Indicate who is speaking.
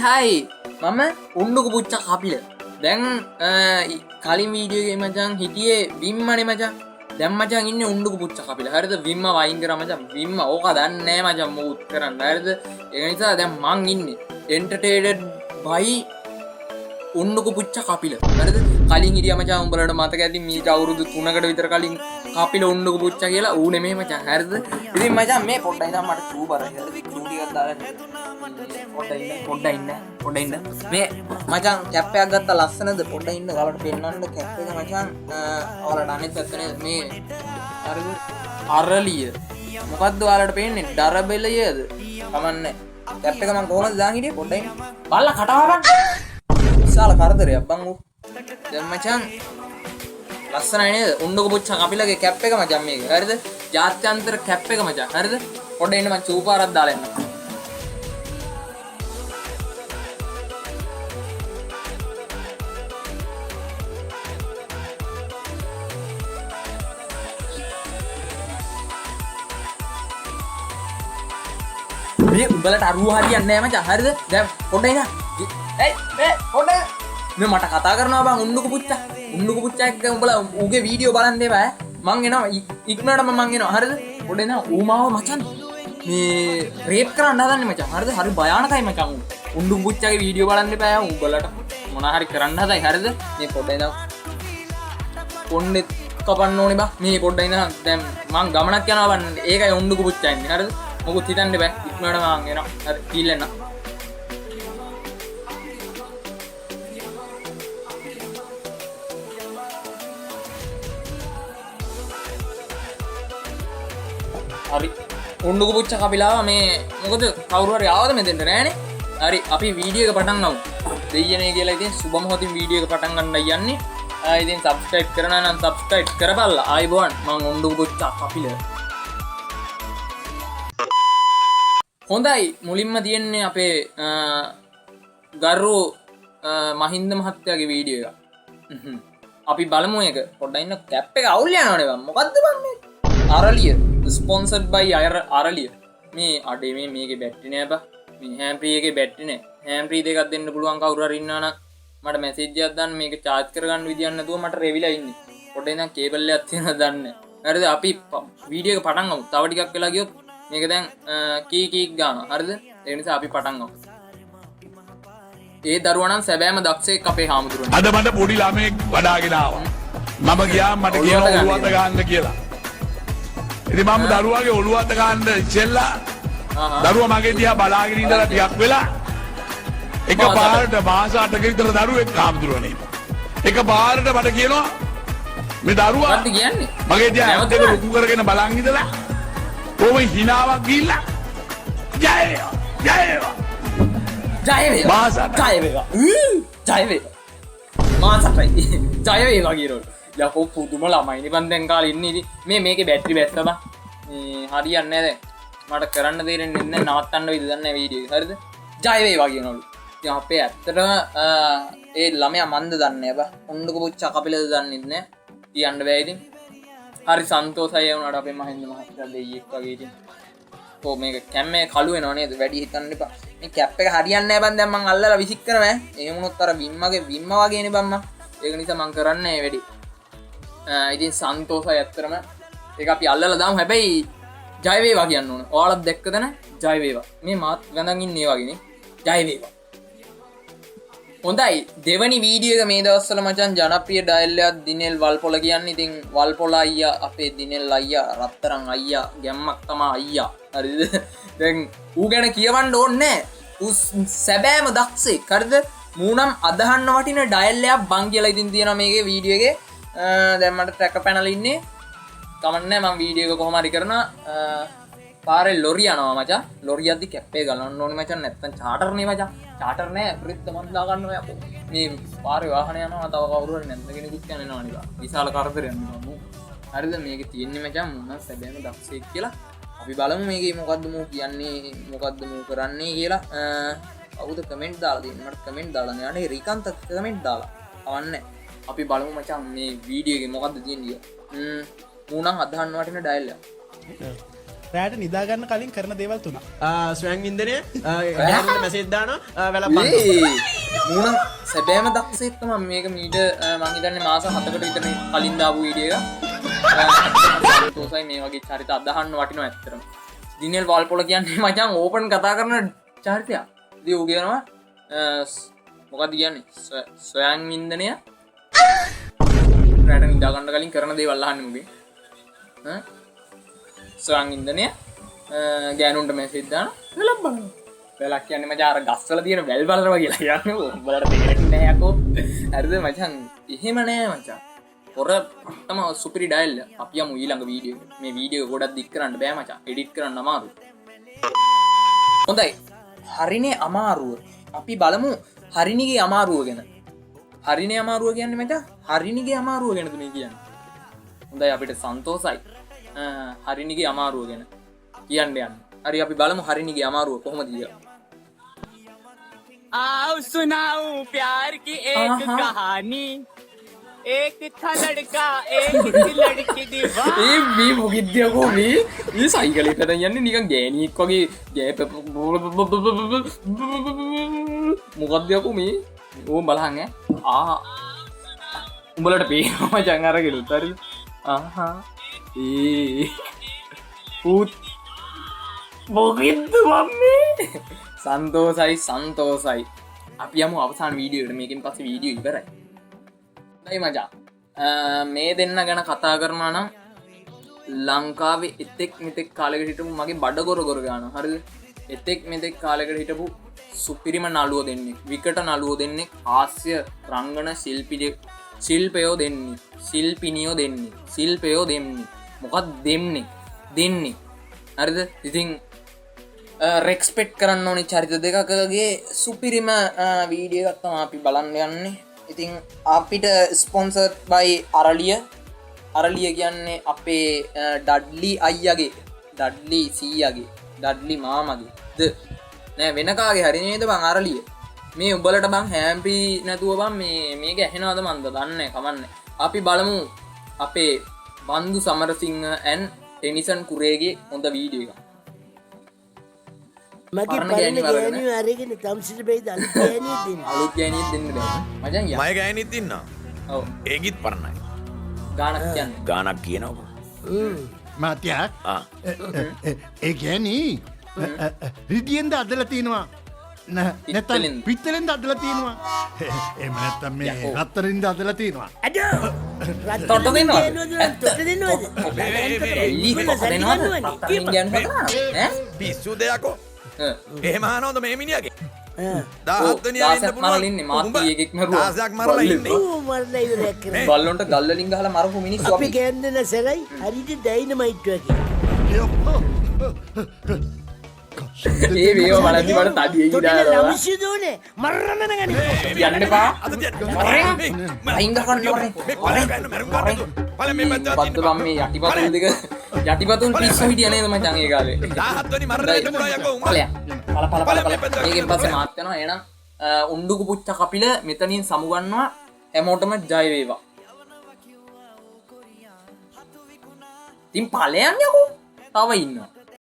Speaker 1: හයි මම උන්ඩුක පුච්චක් අපිල දැන් කලින් වීඩියෝගේ මචන් හිටියේ විම්මනේ මචන් දැන් මචන් ඉන්නේ උන්ඩුක පුච්චක් අපිල හරිද විම්ම වයින් කරා මචන් විම්ම ඕක දන්නේ නැහැ මචන් මොකුත් කරන්න හරිද ඒ නිසා දැන් මං ඉන්නේ එන්ටර්ටේන්ඩ් බයි උන්ඩුක පුච්චක් අපිල හරිද කලින් හිටියා මචන් උඹලට මතක ඇති මීට අවුරුදු 3කට විතර කලින් කපිල උන්ඩුක පුච්ච කියලා ඌ නෙමෙයි මචන් හරිද ඉතින් මචන් මේ පොඩ්ඩයි නම් මට චූ බරයි හරිද චූ ටිකක් දාලා පොඩ්ඩයි ඉන්න මේ මචං කැප් එකක් ගත්තා ලස්සනද පොඩ්ඩයි ඉන්න ගලට පෙන්නන්න කැප් එක මචං ඔයාලට අනිත් පැත්තනේ මේ හරිද අරලිය මොකද්ද ඔයාලට පේන්නේ ඩරබෙලියද කමන්නේ කැප් එක මම කොහොමද දාන් හිටියේ පොඩ්ඩයි බල්ලා කටවහපන් විශාල කරදරයක් බං ඌ දැන් මචං ලස්සනයි නේද උණ්ඩුක පුච්චන් අපිලගේ කැප් එක මචං මේක හරිද ජාත්‍යන්තර කැප් එක මචං හරිද පොඩ්ඩයි ඉන්න මම චූපාරක් දාලා එන්න මේ උඹලට අරුව හරියන්නේ නැහැ මචං හරිද දැන් පොඩ්ඩයි නා පොඩ්ඩයි මේ මට කතා කරනවා බං උණ්ඩුක පුච්චා එක්ක උඹලා ඌගේ වීඩියෝ බලන්න දෙපා මං එනවා ඉක්මනටම මං එනවා හරිද පොඩ්ඩයි නා ඌ මාව මචං මේ රේප් කරන්න හදන්නේ මචං හරිද හරි භයානකයි මචං උණ්ඩුක පුච්චාගේ වීඩියෝ බලන්න දෙපා උඹලට මොනා හරි කරන්න හදයි හරිද මේ පොඩ්ඩයි නා පොන්නේ කපන්න ඕනේ බා මේ පොඩ්ඩයි නා දැන් මං ගමනක් යනවා බං ඒකයි උණ්ඩුක පුච්චා ඉන්නේ හරිද මොකුත් හිතන්න බෑ ඉක්මනට මං එනවා හරි කීල්ලෙන්න හරි උණ්ඩුක පුච්ච කපිලා මේ මොකද කවුරු හරි ආවද මෙතෙන්ට නෑනේ හරි අපි වීඩියෝ එක පටන් ගමු දෙයියනේ කියලා ඉතින් සුබ මොහොතින් වීඩියෝ එක පටන් ගන්නයි යන්නේ ඉතින් සබ්ස්ක්‍රයිබ් කරනවා නම් සබ්ස්ක්‍රයිබ් කරපල්ලා ආයිබෝන් මං උණ්ඩුක පුච්ච කපිලා හොඳයි මුලින්ම තියෙන්නේ අපේ ගරු මහින්ද මහත්තයාගේ වීඩියෝ එක අපි බලමු එක පොඩ්ඩක් ඉන්න කැප් එක අවුල් යනවනේ බං මොකද්ද බං මේ අරලිය ස්පොන්සර්ඩ් බයි අරලිය මේ අඩේ මේකේ බැටරි නෑ බං මේ හැම්ප්‍රී එකේ බැටරි නෑ හැම්ප්‍රී දෙකක් දෙන්න පුළුවන් කවුරු හරි ඉන්නවා නම් මට මැසේජ් එකක් දාන්න මේක charge කරගන්න විදියක් නැතුව මට රෙවිලා ඉන්නේ පොඩ්ඩක් ඉඳන් කේබල් එකක් තියෙනවද දන්නේ හරිද අපි වීඩියෝ එක පටන් ගමු තව ටිකක් වෙලා ගියොත් මේක දැන් කීක් ගානවා හරිද ඒ නිසා අපි පටන් ගමු ඒ දරුවා නම් සැබෑම දක්ෂයෙක් අපේ හාමුදුරුවනේ
Speaker 2: අද මට පොඩි ළමෙක් වඩාගෙන ආවා මම ගියා මට කියනවා ඔළුව අත ගන්න කියලා ඉතින් මම දරුවාගේ ඔළුව අත ගන්න ඉස්සෙල්ලා දරුවා මගේ දිහා බලාගෙන ඉඳලා ටිකක් වෙලා එකපාරට මාස 8ක විතර දරුවෙක් හාමුදුරුවනේ එකපාරට මට කියනවා මේ දරුවා
Speaker 1: මොකක්ද කියන්නේ
Speaker 2: මගේ දිහා ඇස් දෙක ලොකු කරගෙන බලන් ඉඳලා කොහොම හිනාවක් ගිහිල්ලා ජය වේවා
Speaker 1: මාසටයි ජය වේවා කියනවලු යකෝ පුදුම ළමයිනේ බන් දැන් කාලේ ඉන්නේ ඉතින් මේකේ බැටරි බැස්ස බං මේ හරියන්නේ නැහැ දැන් මට කරන්න දෙන්නේ නැහැ නවත්තන්න වෙයිද දන්නේ නැහැ වීඩියෝ එක හරිද ජය වේවා කියනවලු ඉතින් අපේ ඇත්තටම ඒ ළමයා මන්ද දන්නේ නැහැ බං උණ්ඩුක පුච්ච කපිලද දන්නේ නැහැ කියන්න බෑ ඉතින් හරි සන්තෝෂයි වුණාට අපේ මහින්ද මහත්තයා දෙයියෙක් වගේ ඉතින් කො මේක කැම්මේ කළු වෙනව නේද වැඩි හිතන්න එපා මේ කැප් එක හරියන්නේ නැහැ බං දැන් මං අල්ලලා විසික් කරනවා එහෙම වුණොත් අර විම්ම වගේනේ බං මං ඒක නිසා මං කරන්නේ වැඩි ඉතින් සන්තෝෂයි ඇත්තටම ඒක අපි අල්ලලා දාමු හැබැයි ජය වේවා කියන්න ඕන ඔයාලත් දැක්කද නැ ජය වේවා මේ මාත් ගඳන් ඉන්නේ ඒ වගේනේ ජය වේවා හොඳයි දෙවනි වීඩියෝ එක මේ දවස්වල මචං ජනප්‍රිය ඩයල් එකක් දිනෙල් වල්පොල කියන්නේ ඉතින් වල්පොල අයියා අපේ දිනෙල් අයියා රත්තරන් අයියා ගැම්මක් තමයි අයියා හරිද දැන් ඌ ගැන කියවන්න ඕනේ ඌ සැබෑම දක්ෂෙක් හරිද මූනම් අදහන්න වටින ඩයල් එකක් බං කියලා ඉතින් තියෙනවා මේකේ වීඩියෝ එකේ දැන් මට ට්‍රැකර් පැනල් ඉන්නේ කමන්නේ මම වීඩියෝ එක කොහොම හරි කරනවා පාරේ ලොරි යනවා මචං ලොරි යද්දි කැප් එක ගලවන්න ඕනේ මචං නැත්තම් චාටර් නේ මචං චාටර් නෑ ප්‍රිත් මන් දා ගන්නවා යකෝ මේ පාරේ වාහන යනවා තව කවුරු හරි නැද්ද කෙනෙකුත් යනවා නේ විශාල කරදරයක් නේ හරිද මේකේ තියෙන්නේ මචං මොන සැබෑම දක්ෂයෙක් කියලා අපි බලමු මේකේ මොකද්ද මෝ කියන්නේ මොකද්ද මෝ කරන්නේ කියලා කවුද කමෙන්ට් දාලා දෙන්න මට කමෙන්ට් දාලා නේ අනේ රිකාන්ත කමෙන්ට් දාලා අවන්නේ අපි බලමු මචං මේ වීඩියෝ එකේ මොකද්ද තියෙන්නේ කියලා මූණන් අදහන්න වටින ඩයල් එක
Speaker 3: රෑට නිදාගන්න කලින් කරන දේවල් 3.
Speaker 4: ස්වයං ඉන්දනය ගෑනුන්ට මැසේජ් දානවා වැළපන්න.
Speaker 1: මූණ සැබෑම දක්ෂයෙක් තමයි මේක මීට මං හිතන්නේ මාස 7කට විතර කලින් දාපු වීඩියෝ එක. තෝසයි මේ වගේ චරිත අදහන්න වටිනවා ඇත්තටම. දිනෙල් වල්පොල කියන්නේ මචං ඕපන් කතා කරන චරිතයක්. ඉතින් ඌ කියනවා මොකක්ද කියන්නේ? ස්වයං ඉන්දනය රැට නිදාගන්න කලින් කරන දේවල් අහන්නේ මුගේ. ස්වයං ඉන්දනය ගෑනුන්ට මැසේජ් දානවා වෙලක් බලන්න. වෙලක් කියන්නේ මචං අර ගස්වල තියෙන වැල් බලනවා කියලා කියන්නේ. උඹලට තේරෙන්නේ නැහැ යකෝ. හරිද මචං? එහෙම නෑ මචං. පොර තම සුපිරි ඩයල් අපි යමු ඊළඟ වීඩියෝ එකට. මේ වීඩියෝ ගොඩක් දික් කරන්න බෑ මචං. එඩිට් කරන්න අමාරුයි. හොඳයි. හරිනේ අමාරුව. අපි බලමු හරිනිගේ අමාරුව ගැන. හරිනේ අමාරුව කියන්නේ මචං හරිනිගේ අමාරුව ගැනද මේ කියන්නේ. හොඳයි අපිට සන්තෝසයි. හරිනිගේ අමාරුව ගැන කියන්න යන්න. හරි අපි බලමු හරිනිගේ අමාරුව කොහොමද කියලා.
Speaker 5: आओ सुनाऊं प्यार की एक कहानी एक था लड़का एक थी लड़की दीवार
Speaker 1: ඒ මේ මොකද්දයකෝ මේ සයිකලෙකට යන්නේ නිකන් ගෑණියෙක් වගේ ගෑප මොකද්දයකෝ මේ ඕම් බලහන් උඹලට පේනවා මචං අර ගෙලුත් හරි ආහා පුත් මොකද්ද මම්මේ සන්තෝසයි අපි යමු අවසාන වීඩියෝ එකට. මේකෙන් පස්සේ වීඩියෝ ඉවරයි. හොඳයි මචං මේ දෙන්න ගැන කතා කරනවා නම් ලංකාවේ එතෙක් මෙතෙක් කාලෙකට හිටපු මගේ බඩ ගොර ගන්නවා. හරිද? එතෙක් මෙතෙක් කාලෙකට හිටපු සුපිරිම නළුවෝ දෙන්නේ විකට නළුවෝ දෙන්නේ හාස්‍ය රංගන ශිල්පියෝ දෙන්නේ ශිල්පිනියෝ දෙන්නේ ශිල්පියෝ දෙන්නේ මොකක්ද දෙන්නේ හරිද? ඉතින් රෙක්ස්පෙක්ට් කරන්න ඕනේ චරිත දෙකකගේ සුපිරිම වීඩියෝ එකක් තමයි අපි බලන්න යන්නේ. ඉතින් අපිට ස්පොන්සර්ඩ් බයි අරලිය කියන්නේ අපේ ඩඩ්ලි අයියාගේ ඩඩ්ලි සීයාගේ ඩඩ්ලි මාමගේ නෑ වෙන කාගේ හරි නේද බං අරලිය. මේ උඹලට බං හැම්පි නැතුව බං මේක ඇහෙනවද මන්ද දන්නේ කමන්නේ. අපි බලමු අපේ බන්දු සමරසිංහ ඇන් ටෙනිසන් කුරේගේ හොඳ වීඩියෝ එකක්.
Speaker 6: මගේ පරණ ගෑනිය අරගෙන තම්සිට බෙයිද අලුත් ගෑනිය දෙන්න.
Speaker 1: අලුත් ගෑනියෙක් දෙන්න බෑ. මචං යා.
Speaker 2: මය ගෑනිත් ඉන්නවා.
Speaker 1: ඔව්.
Speaker 2: ඒකිත් පරණයි.
Speaker 1: ගානක් කියන්නේ.
Speaker 2: ගානක් කියනවා.
Speaker 7: මාත්‍යක් ඒ ගෑනී රිදියෙන්ද අදලා තියෙනවා නැත්තම් පිත්තලෙන්ද අදලා තියෙනවා එහෙම නැත්තම් මේ රත්තරින්ද අදලා තියෙනවා
Speaker 6: අඩෝ
Speaker 1: තොට දෙනවද?
Speaker 6: තොට දෙනවද?
Speaker 1: එලි තොට දෙනවද? රත්තරින් කියන්නේ ඈ?
Speaker 2: පිස්සු දෙයක්ෝ. එහෙම අහනවද මේ මිනිහගේ?
Speaker 6: 17
Speaker 1: දාසක් මරලා ඉන්නේ මාත්‍රි එකෙක් මරුවා.
Speaker 2: 16ක් මරලා ඉන්නේ.
Speaker 6: ඌ මරලා ඉවරයක් කරා.
Speaker 1: බල්ලොන්ට ගල් වලින් ගහලා මරපු මිනිස්සු
Speaker 6: අපි ගෑන්දන සරයි හරියට ඩයිනමයිට් වගේ.
Speaker 1: ඒ වේව බලද්දි මට තඩිය ගිහලා
Speaker 6: ලම්සි දෝනේ මරන්න නගනි.
Speaker 1: යන්න එපා.
Speaker 2: අද
Speaker 1: අයින් ගහන්න ඕනේ. බද්ද බම් මේ යටිපතුල් දෙක යටිපතුල් පිස්සු හිටිය නේද මචං ඒ කාලේ.
Speaker 2: 17 වෙනි මරණයට පුළුවන් යකෝ උඹ.
Speaker 1: පල. මේකෙන් පස්සේ මාත් යනවා. එහෙනම් උණ්ඩුකු පුච්ච කපිල මෙතනින් සමුගන්නවා. හැමෝටම ජය වේවා. ඉතින් ඵලයන් යකෝ. තව ඉන්නවා.